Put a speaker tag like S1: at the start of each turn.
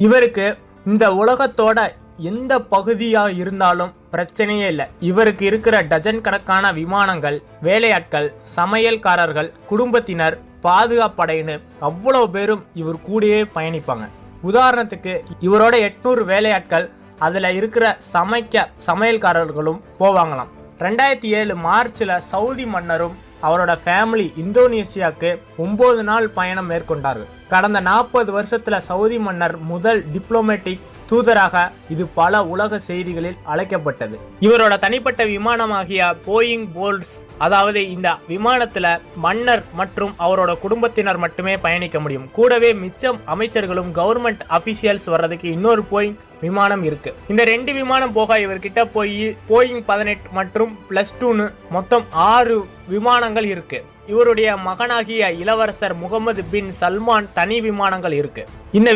S1: இவருக்கு இந்த உலகத்தோட எந்த பகுதியா இருந்தாலும் பிரச்சனையே இல்லை. இவருக்கு இருக்கிற டஜன் கணக்கான விமானங்கள், வேலையாட்கள், சமையல்காரர்கள், குடும்பத்தினர், பாதுகாப்படையின்னு அவ்வளோ பேரும் இவர் கூடயே பயணிப்பாங்க. உதாரணத்துக்கு இவரோட 800 வேலையாட்கள், அதில் இருக்கிற சமையல்காரர்களும் போவாங்களாம். 2007 மார்ச்சில் சவுதி மன்னரும் அவரோட ஃபேமிலி இந்தோனேசியாவுக்கு 9 நாள் பயணம் மேற்கொண்டார்கள். கடந்த 40 வருஷத்துல சவுதி மன்னர் முதல் டிப்ளமேட்டிக் தூதராக இது பல உலக செய்திகளில் அழைக்கப்பட்டது. இவரோட தனிப்பட்ட விமானமாகிய போயிங் போல்ட்ஸ், அதாவது இந்த விமானத்துல மன்னர் மற்றும் அவரோட குடும்பத்தினர் மட்டுமே பயணிக்க முடியும். கூடவே மிச்சம் அமைச்சர்களும் கவர்மெண்ட் அபிஷியல்ஸ் வர்றதுக்கு இன்னொரு போயிங் விமானம் இருக்கு. இந்த 2 விமானம் போக இவர்கிட்ட போயிங் 18 மற்றும் +2 மொத்தம் 6 விமானங்கள் இருக்கு. இவருடைய மகனாகிய இளவரசர் முகமது பின் சல்மான் தனி விமானங்கள் இருக்கு. இந்த